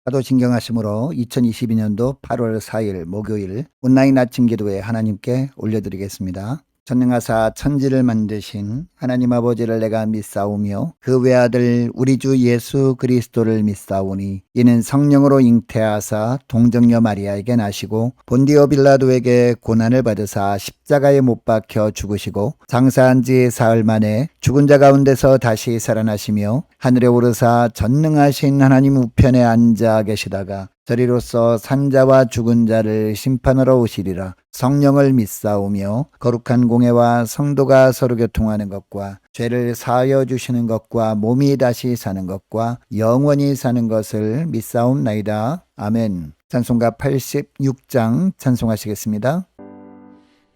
사도신경하심으로 2022년도 8월 4일 목요일 온라인 아침 기도에 하나님께 올려드리겠습니다. 전능하사 천지를 만드신 하나님 아버지를 내가 믿사오며 그 외아들 우리 주 예수 그리스도를 믿사오니 이는 성령으로 잉태하사 동정녀 마리아에게 나시고 본디오 빌라도에게 고난을 받으사 십자가에 못 박혀 죽으시고 장사한 지 사흘 만에 죽은 자 가운데서 다시 살아나시며 하늘에 오르사 전능하신 하나님 우편에 앉아 계시다가 저리로서 산자와 죽은 자를 심판하러 오시리라. 성령을 믿사오며 거룩한 공회와 성도가 서로 교통하는 것과 죄를 사하여 주시는 것과 몸이 다시 사는 것과 영원히 사는 것을 믿사옵나이다. 아멘. 찬송가 86장 찬송하시겠습니다.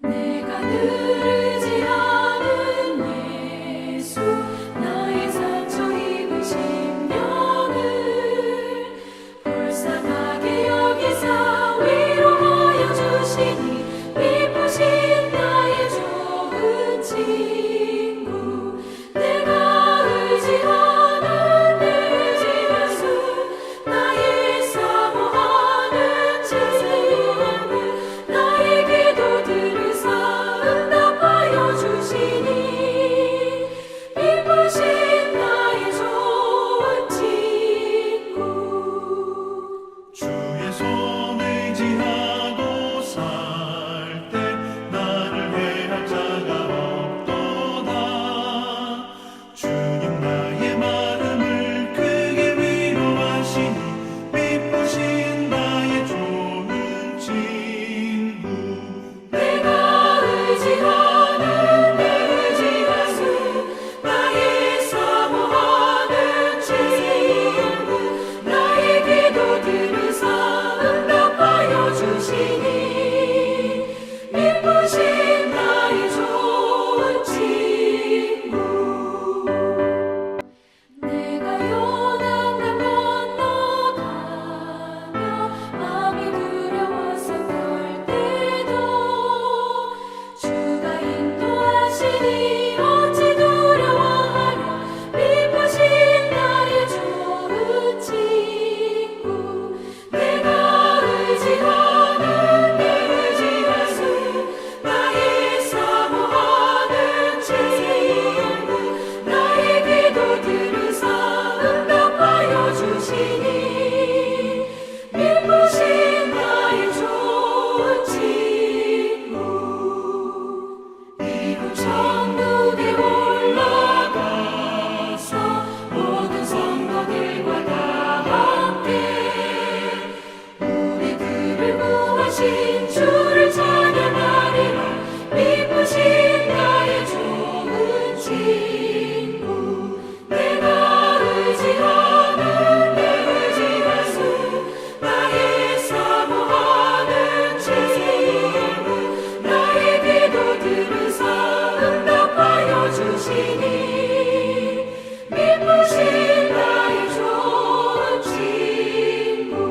내가 늘지 않은 예수 나의 상처 입은 심령을 불쌍하게 여기사 위로하여 주시니 기쁘신 나의 좋은 친구 내가 의지하는 내 의지 예수 나의 사모하는 친구 나의 기도 들으사 응답하여 주시니 기쁘신 나의 좋은 친구 주의 손 의지하고 살 때 나를 회할 자가 없도다. 주님 나의 마음을 크게 위로하시니 기쁘신 나의 좋은 친구 내가 의지하는 내 의지 예수 나의 사모하는 친구 나의 기도 들으사 응답하여 주시니 기쁘신 나의 좋은 친구 내가 요단강 건너가며 마음이 두려워서 떨 때도 주가 인도하시니 어찌 두려워하랴 기쁘신 나의 좋은 친구 내가 의지하는 내 의지 예수 나의 사모하는 친구 나의 기도 들으사 응답하여 주시니 기쁘신 나의 좋은 친구 이곳 천국에 올라가서 모든 성도들과 다 함께 우리들을 구하신 주를 찬양하리라 기쁘신 나의 좋은 친구 내가 의지하는 내 의지 예수 나의 사모하는 친구 나의 기도 들으사 응답하여 주시니 기쁘신 나의 좋은 친구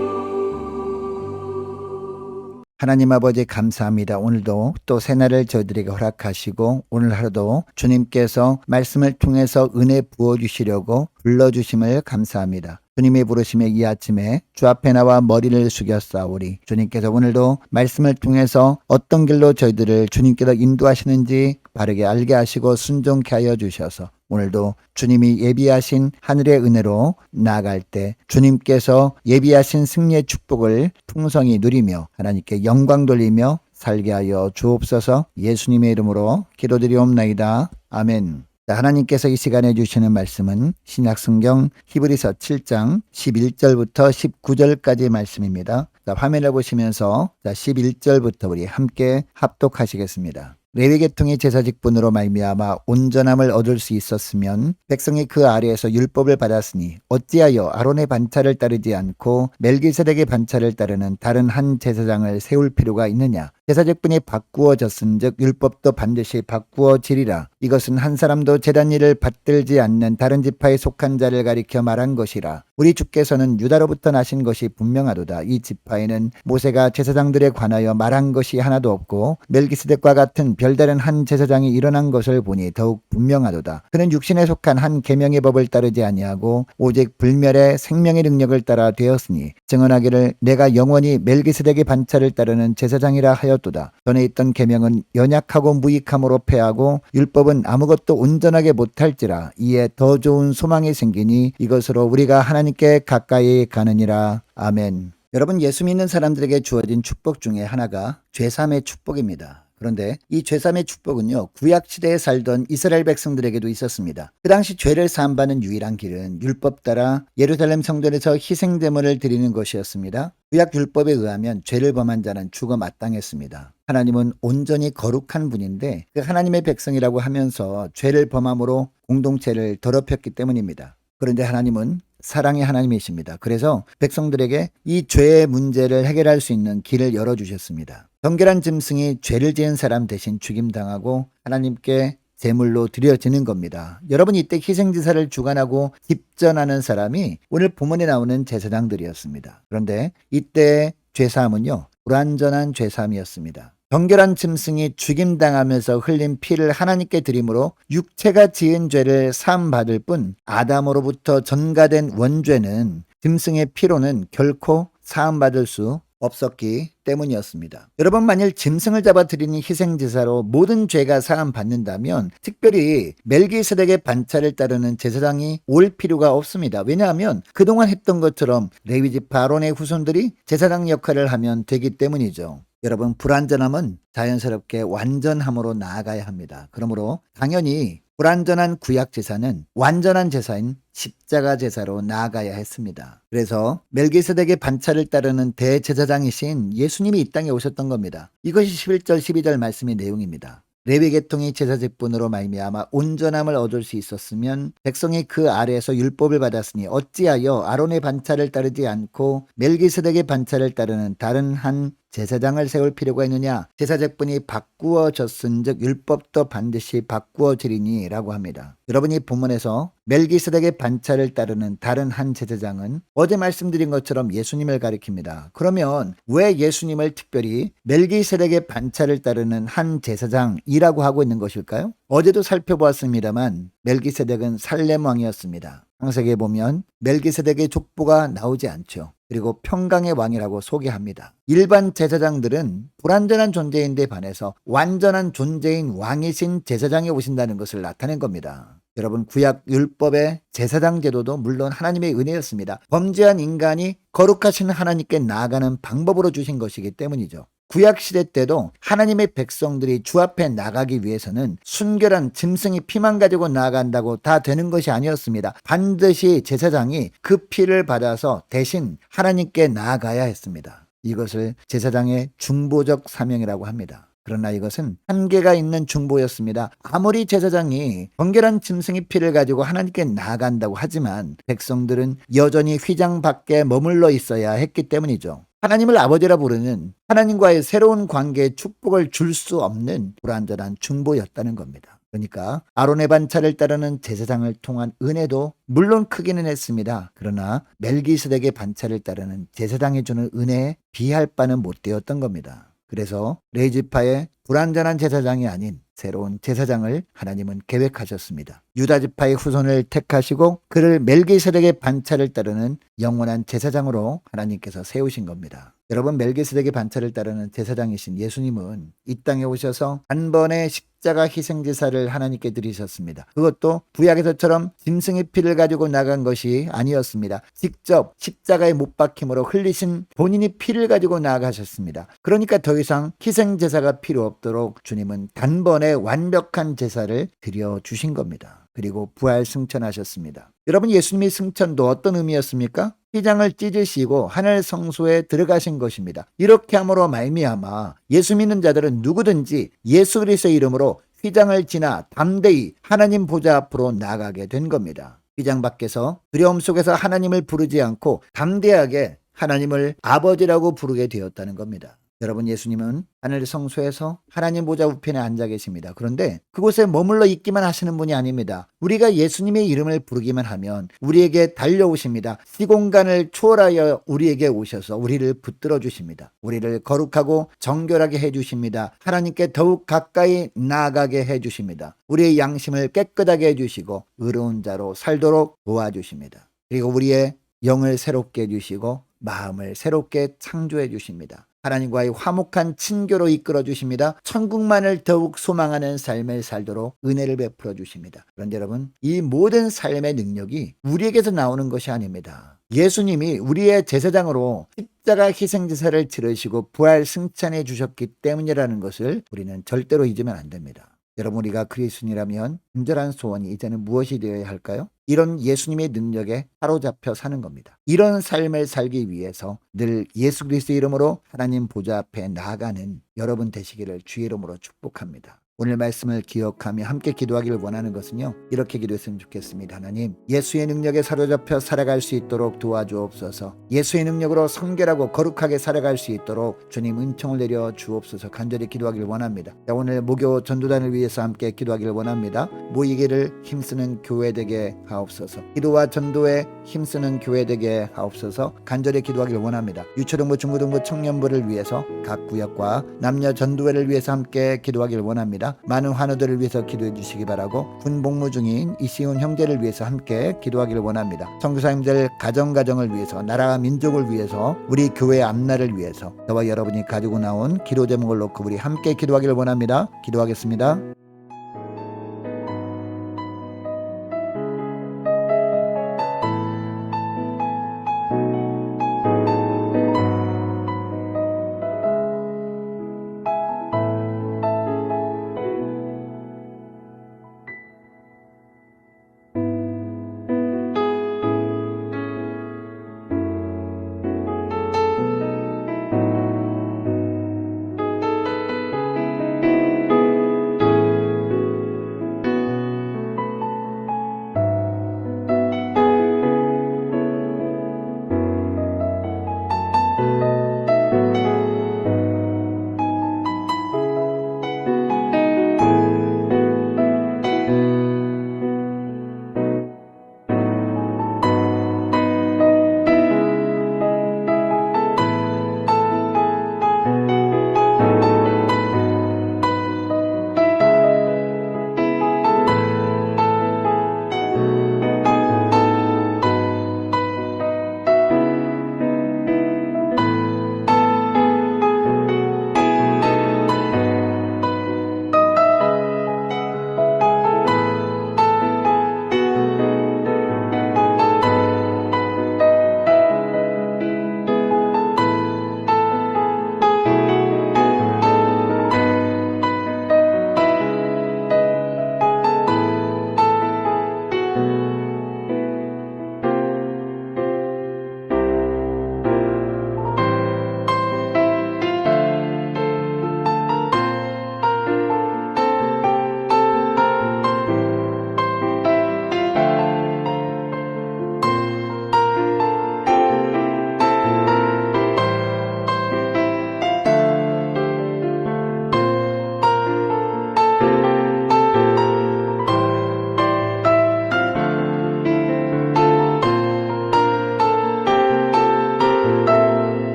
하나님 아버지 감사합니다. 오늘도 또 새날을 저희들에게 허락하시고 오늘 하루도 주님께서 말씀을 통해서 은혜 부어주시려고 불러주심을 감사합니다. 주님의 부르심에 이 아침에 주 앞에 나와 머리를 숙였사오리. 주님께서 오늘도 말씀을 통해서 어떤 길로 저희들을 주님께서 인도하시는지 바르게 알게 하시고 순종케 하여 주셔서 오늘도 주님이 예비하신 하늘의 은혜로 나아갈 때 주님께서 예비하신 승리의 축복을 풍성히 누리며 하나님께 영광 돌리며 살게 하여 주옵소서. 예수님의 이름으로 기도드리옵나이다. 아멘. 하나님께서 이 시간에 주시는 말씀은 신약성경 히브리서 7장 11절부터 19절까지의 말씀입니다. 화면을 보시면서 11절부터 우리 함께 합독하시겠습니다. 레위 계통의 제사 직분으로 말미암아 온전함을 얻을 수 있었으면 백성이 그 아래에서 율법을 받았으니 어찌하여 아론의 반차를 따르지 않고 멜기세덱의 반차를 따르는 다른 한 제사장을 세울 필요가 있느냐. 제사직분이 바꾸어졌은즉 율법도 반드시 바꾸어지리라. 이것은 한 사람도 제단 일을 받들지 않는 다른 지파에 속한 자를 가리켜 말한 것이라. 우리 주께서는 유다로부터 나신 것이 분명하도다. 이 지파에는 모세가 제사장들에 관하여 말한 것이 하나도 없고 멜기스덱과 같은 별다른 한 제사장이 일어난 것을 보니 더욱 분명하도다. 그는 육신에 속한 한 계명의 법을 따르지 아니하고 오직 불멸의 생명의 능력을 따라 되었으니 증언하기를 내가 영원히 멜기스덱의 반차를 따르는 제사장이라 하였도다. 전에 있던 계명은 연약하고 무익함으로 패하고 율법은 아무것도 온전하게 못할지라. 이에 더 좋은 소망이 생기니 이것으로 우리가 하나님께 가까이 가느니라. 아멘. 여러분, 예수 믿는 사람들에게 주어진 축복 중에 하나가 죄사함의 축복입니다. 그런데 이 죄사함의 축복은요, 구약시대에 살던 이스라엘 백성들에게도 있었습니다. 그 당시 죄를 사함받는 유일한 길은 율법 따라 예루살렘 성전에서 희생제물을 드리는 것이었습니다. 구약 율법에 의하면 죄를 범한 자는 죽어 마땅했습니다. 하나님은 온전히 거룩한 분인데 그 하나님의 백성이라고 하면서 죄를 범함으로 공동체를 더럽혔기 때문입니다. 그런데 하나님은 사랑의 하나님이십니다. 그래서 백성들에게 이 죄의 문제를 해결할 수 있는 길을 열어주셨습니다. 정결한 짐승이 죄를 지은 사람 대신 죽임당하고 하나님께 제물로 드려지는 겁니다. 여러분, 이때 희생제사를 주관하고 집전하는 사람이 오늘 본문에 나오는 제사장들이었습니다. 그런데 이때 죄사함은요, 불완전한 죄사함이었습니다. 정결한 짐승이 죽임당하면서 흘린 피를 하나님께 드림으로 육체가 지은 죄를 사함받을 뿐 아담으로부터 전가된 원죄는 짐승의 피로는 결코 사함받을 수 없었기 때문이었습니다. 여러분, 만일 짐승을 잡아 드리는 희생제사로 모든 죄가 사함받는다면 특별히 멜기세덱의 반차를 따르는 제사장이 올 필요가 없습니다. 왜냐하면 그동안 했던 것처럼 레위지파 아론의 후손들이 제사장 역할을 하면 되기 때문이죠. 여러분, 불완전함은 자연스럽게 완전함으로 나아가야 합니다. 그러므로 당연히 불완전한 구약 제사는 완전한 제사인 십자가 제사로 나아가야 했습니다. 그래서 멜기세덱의 반차를 따르는 대제사장이신 예수님이 이 땅에 오셨던 겁니다. 이것이 11절 12절 말씀의 내용입니다. 레위 계통이 제사직분으로 말미암아 온전함을 얻을 수 있었으면 백성이 그 아래에서 율법을 받았으니 어찌하여 아론의 반차를 따르지 않고 멜기세덱의 반차를 따르는 다른 한 제사장을 세울 필요가 있느냐? 제사직분이 바꾸어졌은즉 율법도 반드시 바꾸어지리니 라고 합니다. 여러분이 본문에서 멜기세덱의 반차를 따르는 다른 한 제사장은 어제 말씀드린 것처럼 예수님을 가리킵니다. 그러면 왜 예수님을 특별히 멜기세덱의 반차를 따르는 한 제사장이라고 하고 있는 것일까요? 어제도 살펴보았습니다만 멜기세덱은 살렘 왕이었습니다. 창세기에 보면 멜기세덱의 족보가 나오지 않죠. 그리고 평강의 왕이라고 소개합니다. 일반 제사장들은 불완전한 존재인데 반해서 완전한 존재인 왕이신 제사장이 오신다는 것을 나타낸 겁니다. 여러분, 구약 율법의 제사장 제도도 물론 하나님의 은혜였습니다. 범죄한 인간이 거룩하신 하나님께 나아가는 방법으로 주신 것이기 때문이죠. 구약시대 때도 하나님의 백성들이 주 앞에 나가기 위해서는 순결한 짐승이 피만 가지고 나아간다고 다 되는 것이 아니었습니다. 반드시 제사장이 그 피를 받아서 대신 하나님께 나아가야 했습니다. 이것을 제사장의 중보적 사명이라고 합니다. 그러나 이것은 한계가 있는 중보였습니다. 아무리 제사장이 정결한 짐승의 피를 가지고 하나님께 나아간다고 하지만 백성들은 여전히 휘장 밖에 머물러 있어야 했기 때문이죠. 하나님을 아버지라 부르는 하나님과의 새로운 관계에 축복을 줄 수 없는 불완전한 중보였다는 겁니다. 그러니까 아론의 반차를 따르는 제사장을 통한 은혜도 물론 크기는 했습니다. 그러나 멜기세덱의 반차를 따르는 제사장이 주는 은혜에 비할 바는 못 되었던 겁니다. 그래서 레위지파의 불완전한 제사장이 아닌 새로운 제사장을 하나님은 계획하셨습니다. 유다지파의 후손을 택하시고 그를 멜기세덱의 반차를 따르는 영원한 제사장으로 하나님께서 세우신 겁니다. 여러분, 멜기세덱의 반차를 따르는 제사장이신 예수님은 이 땅에 오셔서 단번에 십자가 희생제사를 하나님께 드리셨습니다. 그것도 구약에서처럼 짐승의 피를 가지고 나간 것이 아니었습니다. 직접 십자가에 못 박힘으로 흘리신 본인이 피를 가지고 나아가셨습니다. 그러니까 더 이상 희생제사가 필요 없도록 주님은 단번에 완벽한 제사를 드려주신 겁니다. 그리고 부활 승천하셨습니다. 여러분, 예수님의 승천도 어떤 의미였습니까? 휘장을 찢으시고 하늘 성소에 들어가신 것입니다. 이렇게 함으로 말미암아 예수 믿는 자들은 누구든지 예수 그리스도의 이름으로 휘장을 지나 담대히 하나님 보좌 앞으로 나가게 된 겁니다. 휘장 밖에서 두려움 속에서 하나님을 부르지 않고 담대하게 하나님을 아버지라고 부르게 되었다는 겁니다. 여러분, 예수님은 하늘 성소에서 하나님 보좌 우편에 앉아 계십니다. 그런데 그곳에 머물러 있기만 하시는 분이 아닙니다. 우리가 예수님의 이름을 부르기만 하면 우리에게 달려오십니다. 시공간을 초월하여 우리에게 오셔서 우리를 붙들어 주십니다. 우리를 거룩하고 정결하게 해주십니다. 하나님께 더욱 가까이 나아가게 해주십니다. 우리의 양심을 깨끗하게 해주시고 의로운 자로 살도록 도와주십니다. 그리고 우리의 영을 새롭게 해주시고 마음을 새롭게 창조해 주십니다. 하나님과의 화목한 친교로 이끌어 주십니다. 천국만을 더욱 소망하는 삶을 살도록 은혜를 베풀어 주십니다. 그런데 여러분, 이 모든 삶의 능력이 우리에게서 나오는 것이 아닙니다. 예수님이 우리의 제사장으로 십자가 희생제사를 치르시고 부활 승천해 주셨기 때문이라는 것을 우리는 절대로 잊으면 안 됩니다. 여러분, 우리가 그리스도인이라면 간절한 소원이 이제는 무엇이 되어야 할까요? 이런 예수님의 능력에 사로잡혀 사는 겁니다. 이런 삶을 살기 위해서 늘 예수 그리스도의 이름으로 하나님 보좌 앞에 나아가는 여러분 되시기를 주의 이름으로 축복합니다. 오늘 말씀을 기억하며 함께 기도하기를 원하는 것은요, 이렇게 기도했으면 좋겠습니다. 하나님, 예수의 능력에 사로잡혀 살아갈 수 있도록 도와주옵소서. 예수의 능력으로 성결하고 거룩하게 살아갈 수 있도록 주님 은총을 내려 주옵소서. 간절히 기도하기를 원합니다. 자, 오늘 목요 전도단을 위해서 함께 기도하기를 원합니다. 모이기를 힘쓰는 교회 되게 하옵소서. 기도와 전도에 힘쓰는 교회 되게 하옵소서. 간절히 기도하기를 원합니다. 유초등부, 중고등부, 청년부를 위해서 각 구역과 남녀 전도회를 위해서 함께 기도하기를 원합니다. 많은 환우들을 위해서 기도해 주시기 바라고, 군 복무 중인 이시훈 형제를 위해서 함께 기도하기를 원합니다. 선교사님들 가정을 위해서, 나라와 민족을 위해서, 우리 교회 앞날을 위해서 저와 여러분이 가지고 나온 기도 제목을 놓고 우리 함께 기도하기를 원합니다. 기도하겠습니다.